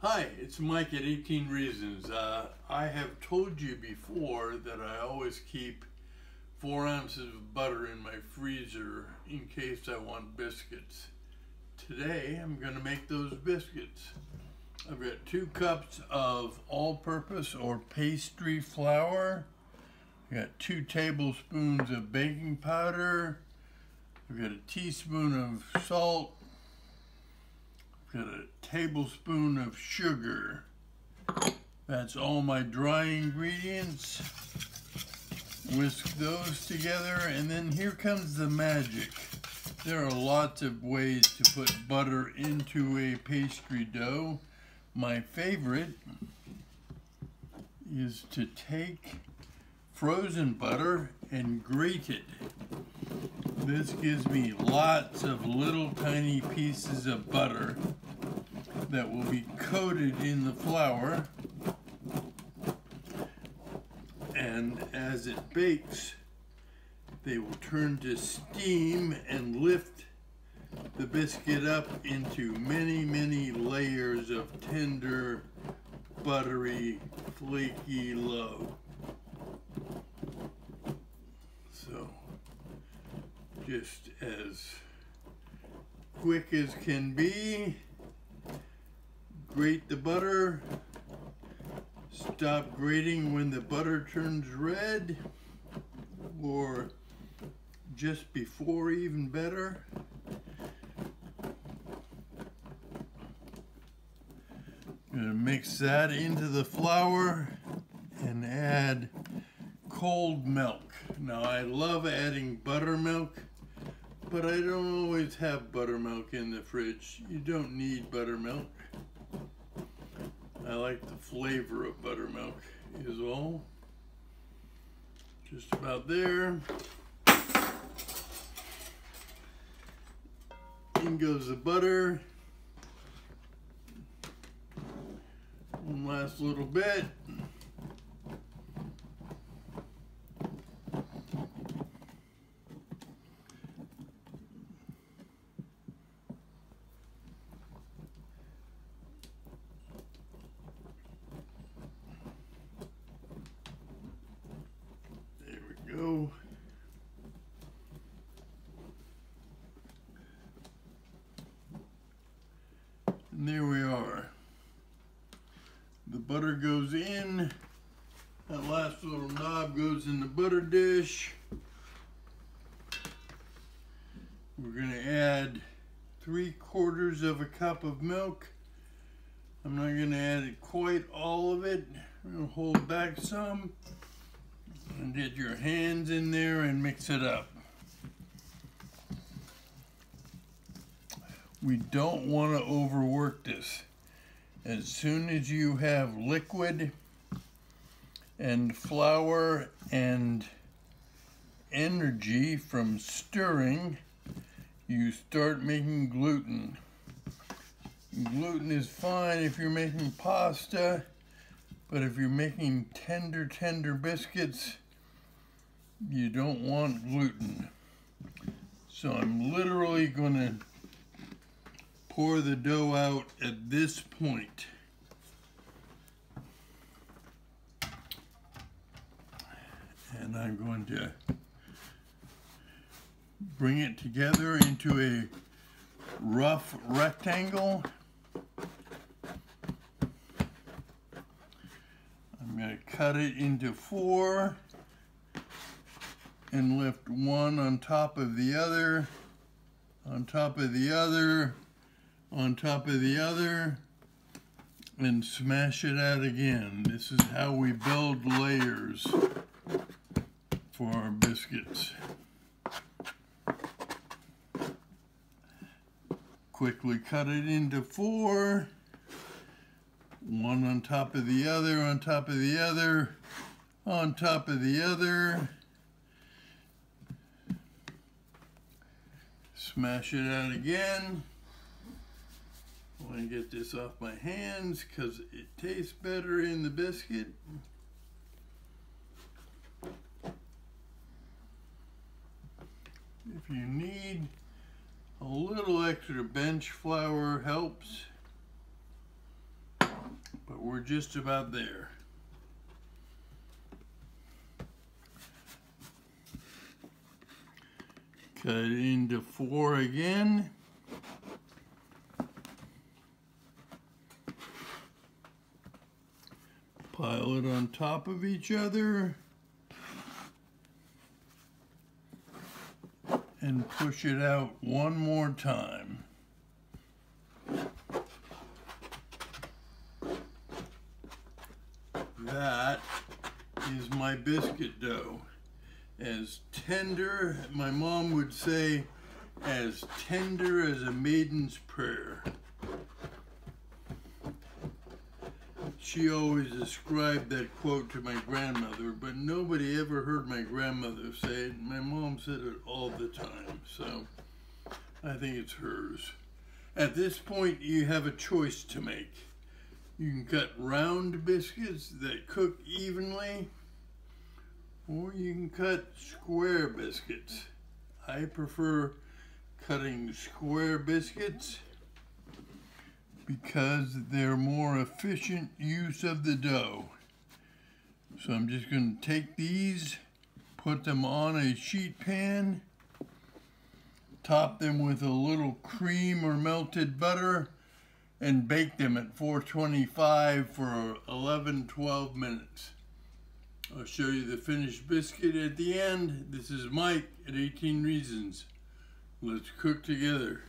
Hi, it's Mike at 18 Reasons. I have told you before that I always keep 4 ounces of butter in my freezer in case I want biscuits. Today I'm going to make those biscuits. I've got 2 cups of all-purpose or pastry flour. I've got 2 tablespoons of baking powder. I've got a teaspoon of salt. Got a tablespoon of sugar. That's all my dry ingredients. Whisk those together, and then here comes the magic. There are lots of ways to put butter into a pastry dough. My favorite is to take frozen butter and grate it. This gives me lots of little tiny pieces of butter that will be coated in the flour, and as it bakes they will turn to steam and lift the biscuit up into many layers of tender, buttery, flaky loaf. So just as quick as can be, grate the butter, stop grating when the butter turns red, or just before, even better. I'm going to mix that into the flour and add cold milk. Now I love adding buttermilk, but I don't always have buttermilk in the fridge. You don't need buttermilk. I like the flavor of buttermilk is all. Just about there. In goes the butter. One last little bit. Go. And there we are. The butter goes in. That last little knob goes in the butter dish. We're going to add 3/4 of a cup of milk. I'm not going to add quite all of it. I'm going to hold back some. And get your hands in there and mix it up. We don't want to overwork this. As soon as you have liquid and flour and energy from stirring, you start making gluten. Gluten is fine if you're making pasta, but if you're making tender biscuits, you don't want gluten. So I'm literally going to pour the dough out at this point. And I'm going to bring it together into a rough rectangle. I'm going to cut it into 4. And lift one on top of the other, on top of the other, on top of the other, and smash it out again. This is how we build layers for our biscuits. Quickly cut it into 4, one on top of the other, on top of the other, on top of the other. Smash it out again. I want to get this off my hands because it tastes better in the biscuit. If you need a little extra bench flour helps. but we're just about there. Cut it into 4 again. Pile it on top of each other. And push it out one more time. That is my biscuit dough. As tender, my mom would say, as tender as a maiden's prayer. She always ascribed that quote to my grandmother, but nobody ever heard my grandmother say it. My mom said it all the time, so I think it's hers. At this point, you have a choice to make. You can cut round biscuits that cook evenly, or you can cut square biscuits. I prefer cutting square biscuits because they're more efficient use of the dough. So I'm just going to take these, put them on a sheet pan, top them with a little cream or melted butter, and bake them at 425 for 11-12 minutes. I'll show you the finished biscuit at the end. This is Mike at 18 Reasons. Let's cook together.